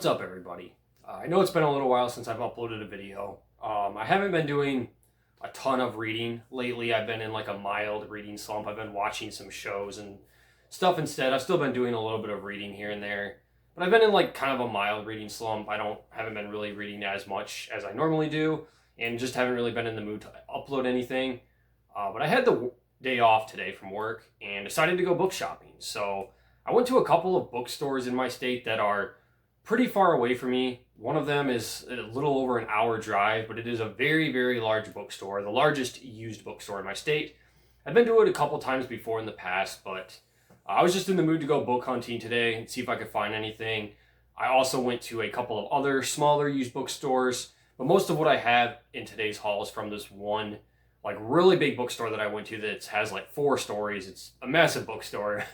What's up, everybody? I know it's been a little while since I've uploaded a video. I haven't been doing a ton of reading lately. I've been in like a mild reading slump. I've been watching some shows and stuff instead. I've still been doing a little bit of reading here and there, but I've been in like kind of a mild reading slump. Haven't been really reading as much as I normally do, and just haven't really been in the mood to upload anything. But I had the day off today from work and decided to go book shopping. So I went to a couple of bookstores in my state that are pretty far away from me. One of them is a little over an hour drive, but it is a very, very large bookstore, the largest used bookstore in my state. I've been to it a couple times before in the past, but I was just in the mood to go book hunting today and see if I could find anything. I also went to a couple of other smaller used bookstores, but most of what I have in today's haul is from this one like really big bookstore that I went to that has like 4 stories. It's a massive bookstore.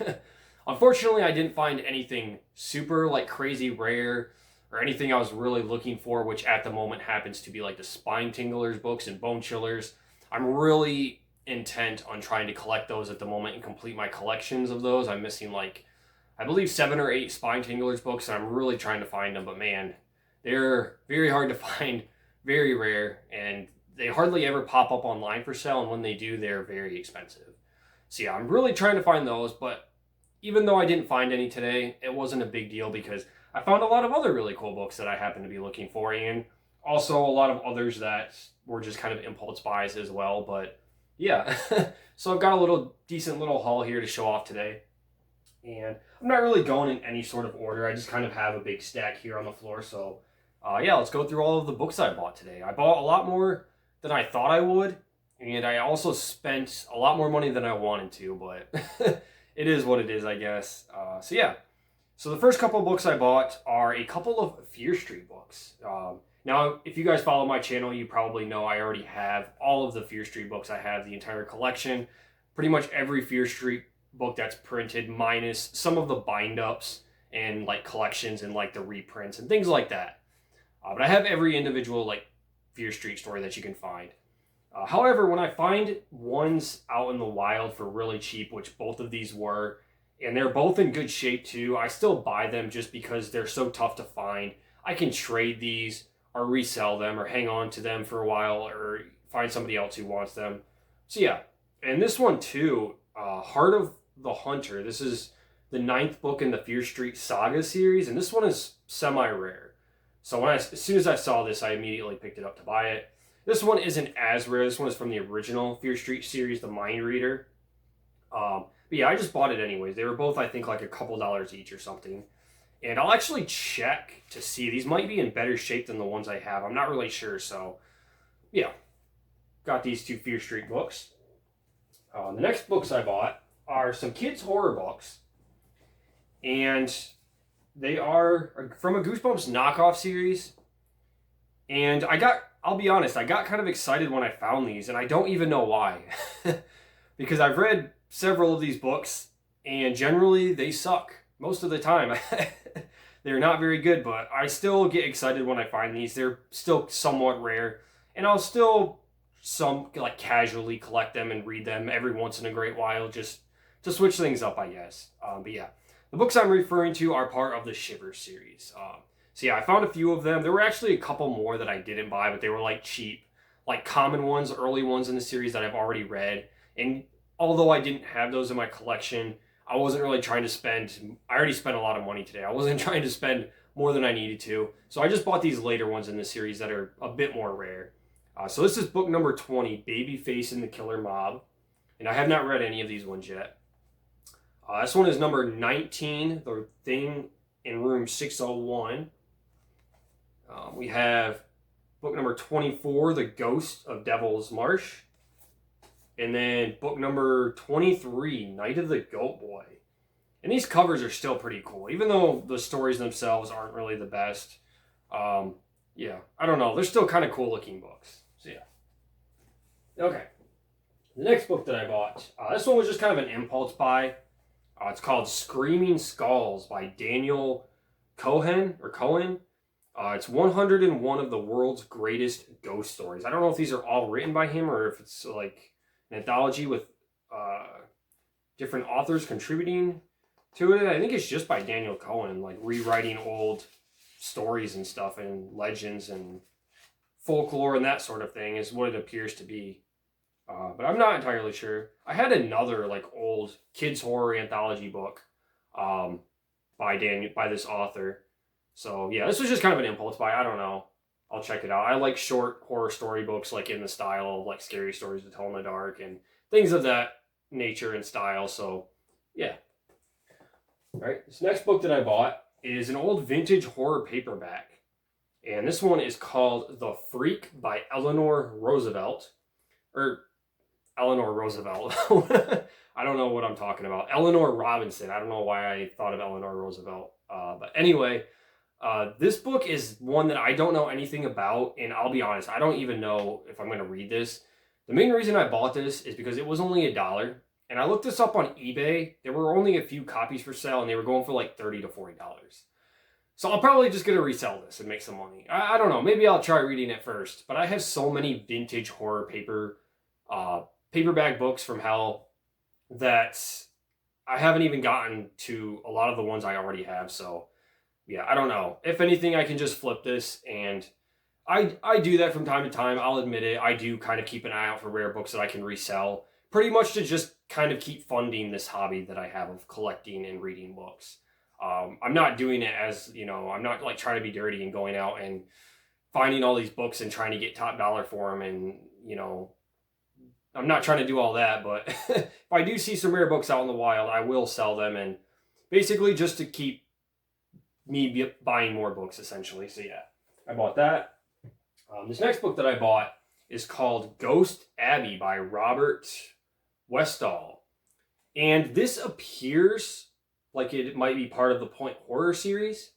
Unfortunately, I didn't find anything super like crazy rare or anything I was really looking for, which at the moment happens to be like the spine tinglers books and bone chillers. I'm really intent on trying to collect those at the moment and complete my collections of those. I'm missing like, I believe 7 or 8 spine tinglers books, and I'm really trying to find them, but man, they're very hard to find, very rare, and they hardly ever pop up online for sale, and when they do, they're very expensive. So yeah, I'm really trying to find those, but even though I didn't find any today, it wasn't a big deal because I found a lot of other really cool books that I happen to be looking for, and also a lot of others that were just kind of impulse buys as well. But yeah, so I've got a decent little haul here to show off today, and I'm not really going in any sort of order. I just kind of have a big stack here on the floor. So yeah, let's go through all of the books I bought today. I bought a lot more than I thought I would, and I also spent a lot more money than I wanted to, but it is what it is, I guess. So yeah, so the first couple of books I bought are a couple of Fear Street books. Now, if you guys follow my channel, you probably know I already have all of the Fear Street books. I have the entire collection, pretty much every Fear Street book that's printed, minus some of the bind-ups and like collections and like the reprints and things like that. But I have every individual like Fear Street story that you can find. However, when I find ones out in the wild for really cheap, which both of these were, and they're both in good shape too, I still buy them just because they're so tough to find. I can trade these or resell them or hang on to them for a while or find somebody else who wants them. So yeah, and this one too, Heart of the Hunter. This is the 9th book in the Fear Street Saga series, and this one is semi-rare. So as soon as I saw this, I immediately picked it up to buy it. This one isn't as rare. This one is from the original Fear Street series, the Mind Reader. But yeah, I just bought it anyways. They were both, I think, like a couple dollars each or something. And I'll actually check to see. These might be in better shape than the ones I have. I'm not really sure. So yeah, got these 2 Fear Street books. The next books I bought are some kids' horror books. And they are from a Goosebumps knockoff series. And I'll be honest, I got kind of excited when I found these, and I don't even know why. Because I've read several of these books, and generally they suck most of the time. They're not very good, but I still get excited when I find these. They're still somewhat rare, and I'll still like casually collect them and read them every once in a great while, just to switch things up, I guess. But yeah, the books I'm referring to are part of the Shiver series. So yeah, I found a few of them. There were actually a couple more that I didn't buy, but they were like cheap, like common ones, early ones in the series that I've already read. And although I didn't have those in my collection, I wasn't really trying to spend, I already spent a lot of money today. I wasn't trying to spend more than I needed to. So I just bought these later ones in the series that are a bit more rare. So this is book number 20, Babyface and the Killer Mob. And I have not read any of these ones yet. This one is number 19, The Thing in Room 601. We have book number 24, The Ghost of Devil's Marsh. And then book number 23, Night of the Goat Boy. And these covers are still pretty cool, even though the stories themselves aren't really the best. Yeah, I don't know. They're still kind of cool looking books. So yeah. Okay. The next book that I bought, this one was just kind of an impulse buy. It's called Screaming Skulls by Daniel Cohen. It's 101 of the world's greatest ghost stories. I don't know if these are all written by him or if it's like an anthology with different authors contributing to it. I think it's just by Daniel Cohen, like rewriting old stories and stuff and legends and folklore and that sort of thing is what it appears to be. But I'm not entirely sure. I had another like old kids horror anthology book by this author. So yeah, this was just kind of an impulse buy. I don't know. I'll check it out. I like short horror story books, like in the style of like Scary Stories to Tell in the Dark and things of that nature and style. So yeah. All right. This next book that I bought is an old vintage horror paperback. And this one is called The Freak by Eleanor Roosevelt. Or Eleanor Roosevelt. I don't know what I'm talking about. Eleanor Robinson. I don't know why I thought of Eleanor Roosevelt. But anyway, this book is one that I don't know anything about. And I'll be honest, I don't even know if I'm going to read this. The main reason I bought this is because it was only $1. And I looked this up on eBay. There were only a few copies for sale, and they were going for like $30 to $40. So I'll probably just going to resell this and make some money. I don't know. Maybe I'll try reading it first. But I have so many vintage horror paperback books from hell that I haven't even gotten to a lot of the ones I already have. So yeah, I don't know. If anything, I can just flip this, and I do that from time to time. I'll admit it. I do kind of keep an eye out for rare books that I can resell, pretty much to just kind of keep funding this hobby that I have of collecting and reading books. I'm not doing it as, I'm not like trying to be dirty and going out and finding all these books and trying to get top dollar for them. And, I'm not trying to do all that, but if I do see some rare books out in the wild, I will sell them, and basically just to keep me buying more books, essentially. So yeah, I bought that. This next book that I bought is called Ghost Abbey by Robert Westall. And this appears like it might be part of the Point Horror series.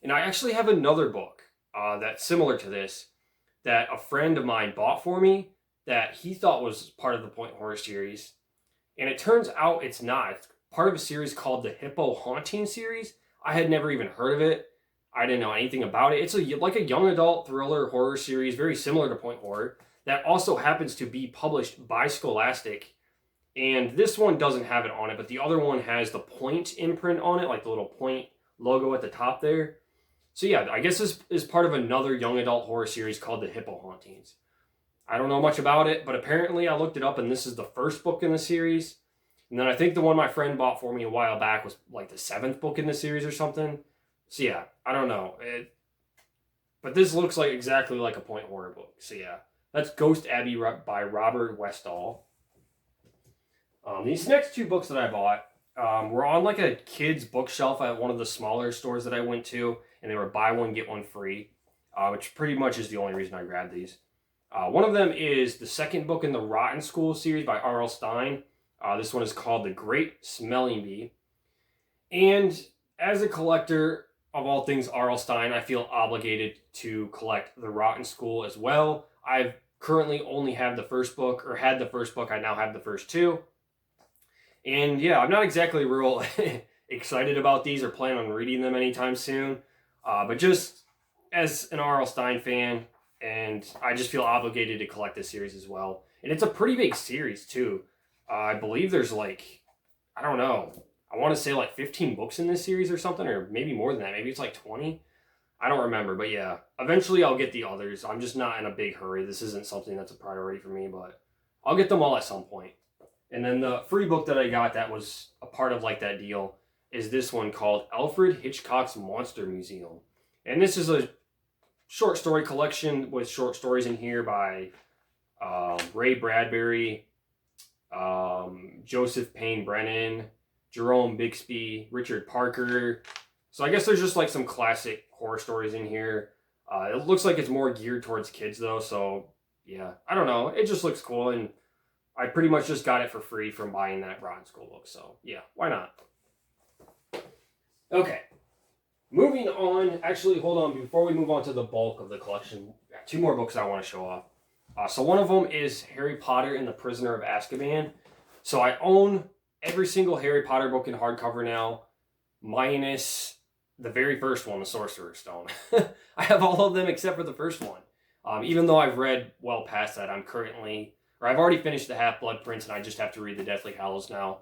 And I actually have another book that's similar to this that a friend of mine bought for me that he thought was part of the Point Horror series. And it turns out it's not. It's part of a series called the Hippo Haunting series. I had never even heard of it. I didn't know anything about it. It's like a young adult thriller horror series, very similar to Point Horror, that also happens to be published by Scholastic. And this one doesn't have it on it, but the other one has the Point imprint on it, like the little Point logo at the top there. So yeah, I guess this is part of another young adult horror series called the Hippo Hauntings. I don't know much about it, but apparently I looked it up, and this is the first book in the series. And then I think the one my friend bought for me a while back was like the 7th book in the series or something. So yeah, I don't know. But this looks like exactly like a Point Horror book. So yeah, that's Ghost Abbey by Robert Westall. These next 2 books that I bought were on like a kid's bookshelf at one of the smaller stores that I went to, and they were buy one, get one free, which pretty much is the only reason I grabbed these. One of them is the second book in the Rotten School series by R.L. Stine. This one is called The Great Smelling Bee. And as a collector of all things R.L. Stine, I feel obligated to collect The Rotten School as well. I've currently only have the first book, or had the first book. I now have the first 2. And yeah, I'm not exactly real excited about these or plan on reading them anytime soon. But just as an R.L. Stine fan, and I just feel obligated to collect this series as well. And it's a pretty big series too. I believe there's like, I don't know, I want to say like 15 books in this series or something, or maybe more than that. Maybe it's like 20. I don't remember, but yeah, eventually I'll get the others. I'm just not in a big hurry. This isn't something that's a priority for me, but I'll get them all at some point. And then the free book that I got that was a part of like that deal is this one called Alfred Hitchcock's Monster Museum. And this is a short story collection with short stories in here by Ray Bradbury, Joseph Payne Brennan, Jerome Bixby, Richard Parker. So I guess there's just like some classic horror stories in here. It looks like it's more geared towards kids though, so yeah, I don't know. It just looks cool, and I pretty much just got it for free from buying that Rotten School book, so yeah, why not? Okay. Moving on, actually, hold on, before we move on to the bulk of the collection, I got 2 more books I want to show off. So one of them is Harry Potter and the Prisoner of Azkaban. So I own every single Harry Potter book in hardcover now, minus the very first one, the Sorcerer's Stone. I have all of them except for the first one. Even though I've read well past that, I've already finished the Half-Blood Prince, and I just have to read the Deathly Hallows now.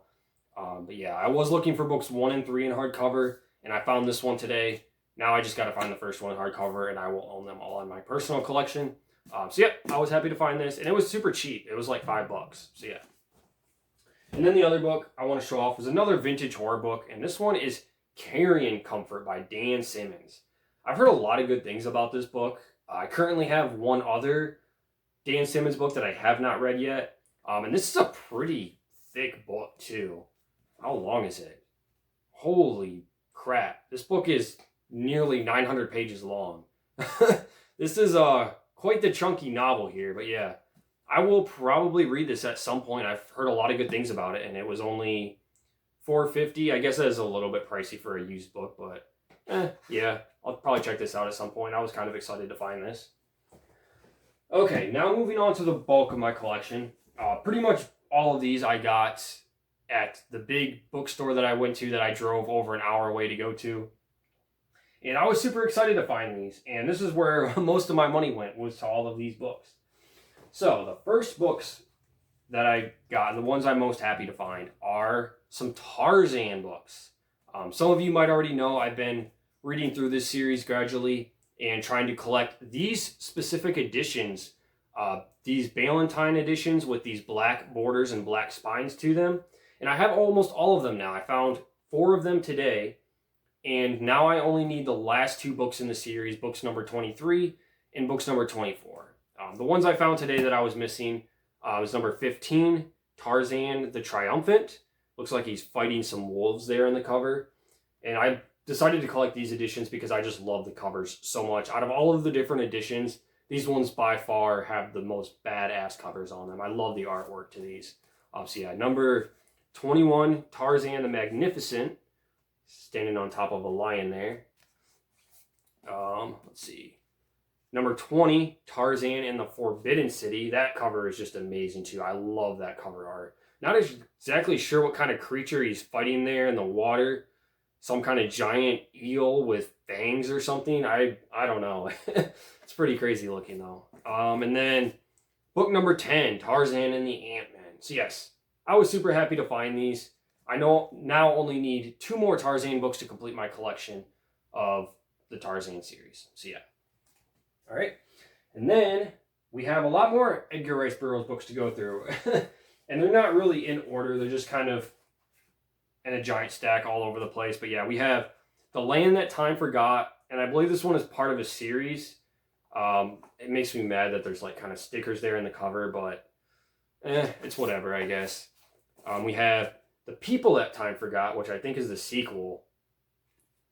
But yeah, I was looking for books 1 and 3 in hardcover, and I found this one today. Now I just got to find the first one hardcover, and I will own them all in my personal collection. So yeah, I was happy to find this, and it was super cheap. It was like $5. So yeah. And then the other book I want to show off is another vintage horror book, and this one is Carrion Comfort by Dan Simmons. I've heard a lot of good things about this book. I currently have one other Dan Simmons book that I have not read yet, and this is a pretty thick book too. How long is it? Holy crap. This book is nearly 900 pages long. This is quite the chunky novel here, but yeah. I will probably read this at some point. I've heard a lot of good things about it, and it was only $4.50. I guess that is a little bit pricey for a used book, but yeah. I'll probably check this out at some point. I was kind of excited to find this. Okay, now moving on to the bulk of my collection. Pretty much all of these I got at the big bookstore that I went to that I drove over an hour away to go to. And I was super excited to find these. And this is where most of my money went, was to all of these books. So the first books that I got, and the ones I'm most happy to find, are some Tarzan books. Some of you might already know I've been reading through this series gradually and trying to collect these specific editions, these Ballantine editions with these black borders and black spines to them. And I have almost all of them now. I found 4 of them today, and now I only need the last 2 books in the series, books number 23 and books number 24. The ones I found today that I was missing was number 15, Tarzan the Triumphant. Looks like he's fighting some wolves there in the cover. And I decided to collect these editions because I just love the covers so much. Out of all of the different editions, these ones by far have the most badass covers on them. I love the artwork to these. So yeah, number 21, Tarzan the Magnificent, standing on top of a lion there. Let's see. Number 20, Tarzan in the Forbidden City. That cover is just amazing too. I love that cover art. Not exactly sure what kind of creature he's fighting there in the water. Some kind of giant eel with fangs or something. I don't know. It's pretty crazy looking though. And then book number 10, Tarzan and the Ant-Man. So yes, I was super happy to find these. I now only need 2 more Tarzan books to complete my collection of the Tarzan series. So yeah. All right. And then we have a lot more Edgar Rice Burroughs books to go through. And they're not really in order. They're just kind of in a giant stack all over the place. But yeah, we have The Land That Time Forgot. And I believe this one is part of a series. It makes me mad that there's like kind of stickers there in the cover, but it's whatever, I guess. We have The People That Time Forgot, which I think is the sequel.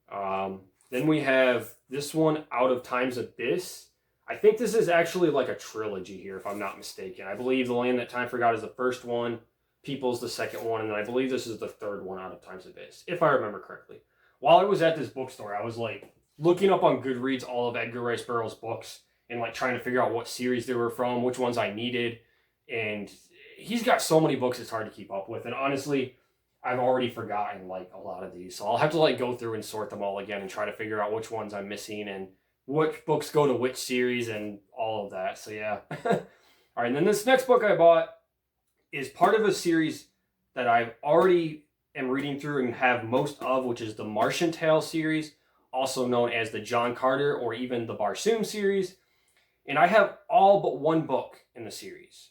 Then we have this one, Out of Time's Abyss. I think this is actually like a trilogy here, if I'm not mistaken. I believe The Land That Time Forgot is the first one, People's the second one, and then I believe this is the third one, Out of Time's Abyss, if I remember correctly. While I was at this bookstore, I was like looking up on Goodreads all of Edgar Rice Burroughs' books and like trying to figure out what series they were from, which ones I needed. And he's got so many books, it's hard to keep up with. And honestly, I've already forgotten like a lot of these. So I'll have to like go through and sort them all again and try to figure out which ones I'm missing and which books go to which series and all of that. So yeah. All right, and then this next book I bought is part of a series that I've already am reading through and have most of, which is the Martian Tale series, also known as the John Carter or even the Barsoom series. And I have all but 1 book in the series.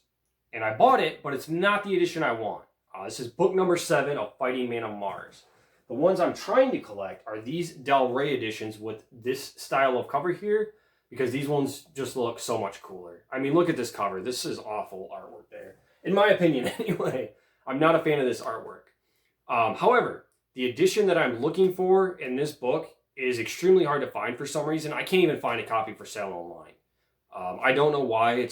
And I bought it, but it's not the edition I want. This is book number 7 of Fighting Man of Mars. The ones I'm trying to collect are these Del Rey editions with this style of cover here, because these ones just look so much cooler. I mean, look at this cover. This is awful artwork there. In my opinion, anyway. I'm not a fan of this artwork. However, the edition that I'm looking for in this book is extremely hard to find for some reason. I can't even find a copy for sale online. I don't know why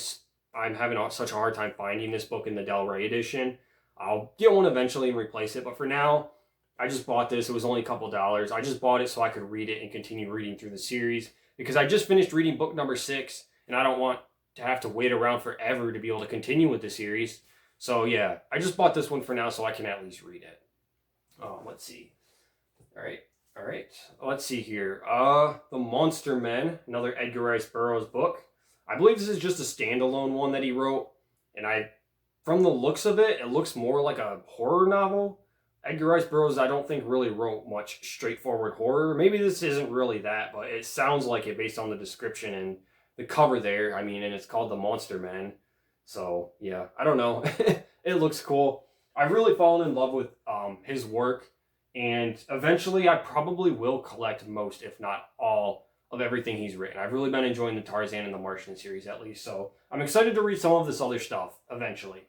I'm having such a hard time finding this book in the Del Rey edition. I'll get one eventually and replace it, but for now, I just bought this. It was only a couple dollars. I just bought it so I could read it and continue reading through the series because I just finished reading book number 6 and I don't want to have to wait around forever to be able to continue with the series. So yeah, I just bought this one for now so I can at least read it. Let's see. All right. Let's see here. The Monster Men, another Edgar Rice Burroughs book. I believe this is just a standalone one that he wrote, and from the looks of it, it looks more like a horror novel Edgar Rice Burroughs, I don't think really wrote much straightforward horror. Maybe this isn't really that, but it sounds like it based on the description and the cover there. I mean, and it's called The Monster Men. So, yeah, I don't know. It looks cool. I've really fallen in love with his work, and eventually I probably will collect most, if not all, of everything he's written. I've really been enjoying the Tarzan and the Martian series at least, so I'm excited to read some of this other stuff eventually.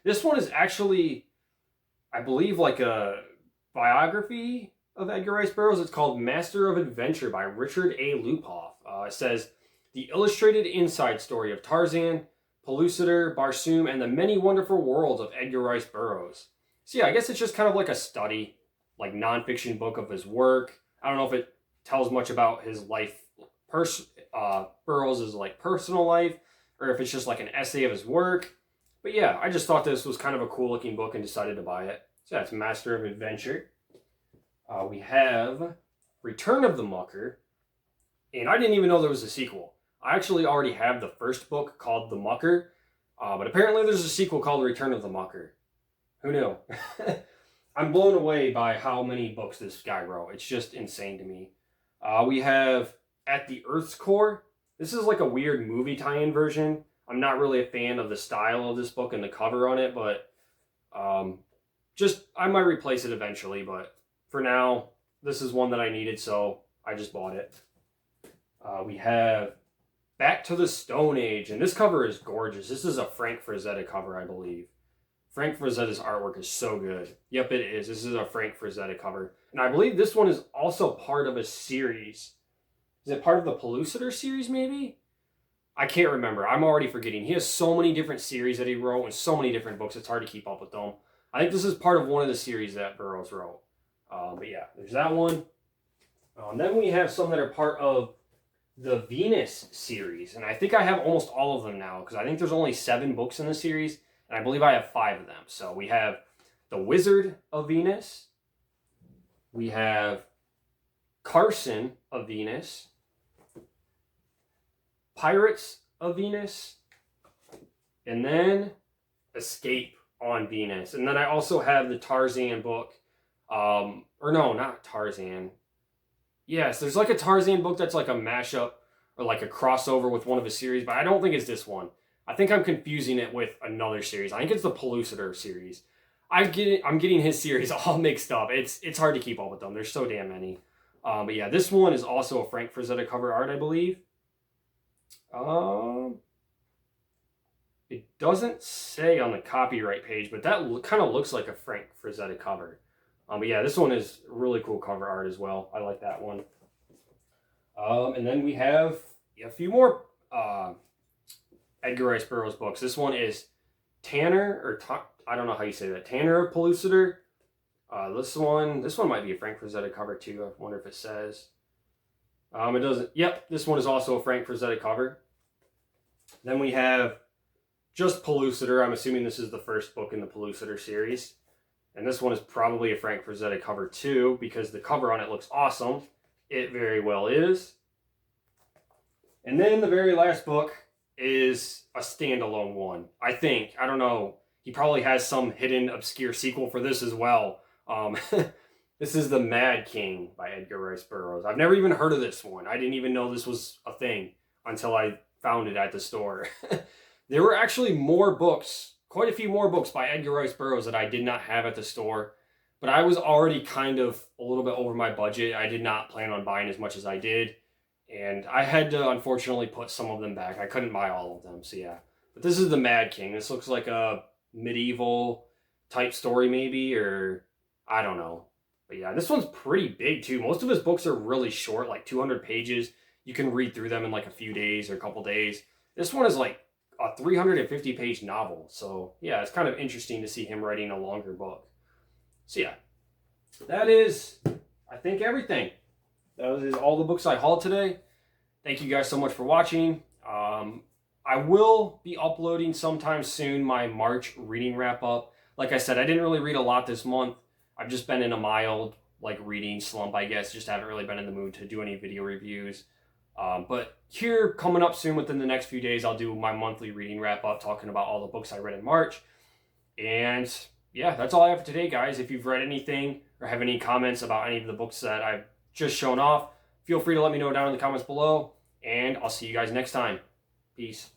This one is actually, I believe, like a biography of Edgar Rice Burroughs. It's called Master of Adventure by Richard A. Lupoff. It says, the illustrated inside story of Tarzan, Pellucidar, Barsoom, and the many wonderful worlds of Edgar Rice Burroughs. So yeah, I guess it's just kind of like a study, like nonfiction book of his work. I don't know if it tells much about his life, Burroughs' like personal life, or if it's just like an essay of his work. But yeah, I just thought this was kind of a cool looking book and decided to buy it. So that's Master of Adventure. We have Return of the Mucker, and I didn't even know there was a sequel. I actually already have the first book called The Mucker, but apparently there's a sequel called Return of the Mucker. Who knew? I'm blown away by how many books this guy wrote. It's just insane to me. We have At the Earth's Core. This is like a weird movie tie-in version. I'm not really a fan of the style of this book and the cover on it, but just I might replace it eventually. But for now, this is one that I needed, so I just bought it. We have Back to the Stone Age, and this cover is gorgeous. This is a Frank Frazetta cover, I believe. Frank Frazetta's artwork is so good. Yep, it is. This is a Frank Frazetta cover. And I believe this one is also part of a series. Is it part of the Pellucidar series, maybe? I can't remember. I'm already forgetting. He has so many different series that he wrote and so many different books. It's hard to keep up with them. I think this is part of one of the series that Burroughs wrote. But yeah, there's that one. Then we have some that are part of the Venus series. And I think I have almost all of them now, because I think there's only 7 books in the series. And I believe I have 5 of them. So we have The Wizard of Venus. We have Carson of Venus. Pirates of Venus. And then Escape on Venus. And then I also have the Tarzan book. Or no, not Tarzan. Yes, there's like a Tarzan book that's like a mashup or like a crossover with one of his series, but I don't think it's this one. I think I'm confusing it with another series. I think it's the Pellucidar series. I'm getting his series all mixed up. It's hard to keep up with them. There's so damn many. But yeah, this one is also a Frank Frazetta cover art, I believe. It doesn't say on the copyright page, but that kind of looks like a Frank Frazetta cover. But yeah, this one is really cool cover art as well. I like that one. And then we have a few more Edgar Rice Burroughs books. This one is Tanner, or I don't know how you say that. Tanner of Pellucidar. This one might be a Frank Frazetta cover too. I wonder if it says. It doesn't. Yep, this one is also a Frank Frazetta cover. Then we have just Pellucidar. I'm assuming this is the first book in the Pellucidar series. And this one is probably a Frank Frazetta cover too, because the cover on it looks awesome. It very well is. And then the very last book is a standalone one. I think. I don't know. He probably has some hidden, obscure sequel for this as well. This is The Mad King by Edgar Rice Burroughs. I've never even heard of this one. I didn't even know this was a thing until I found it at the store. There were actually more books, quite a few more books by Edgar Rice Burroughs that I did not have at the store. But I was already kind of a little bit over my budget. I did not plan on buying as much as I did. And I had to, unfortunately, put some of them back. I couldn't buy all of them, so yeah. But this is The Mad King. This looks like a medieval type story maybe, or I don't know. But yeah, this one's pretty big too. Most of his books are really short, like 200 pages. You can read through them in like a few days or a couple days. This one is like a 350 page novel. So yeah, it's kind of interesting to see him writing a longer book. So yeah, that is, I think, everything. That is all the books I hauled today. Thank you guys so much for watching. I will be uploading sometime soon my March reading wrap up. Like I said, I didn't really read a lot this month. I've just been in a mild reading slump, I guess. Just haven't really been in the mood to do any video reviews. But here, coming up soon within the next few days, I'll do my monthly reading wrap up, talking about all the books I read in March. And yeah, that's all I have for today, guys. If you've read anything or have any comments about any of the books that I've just shown off, feel free to let me know down in the comments below, and I'll see you guys next time. Peace.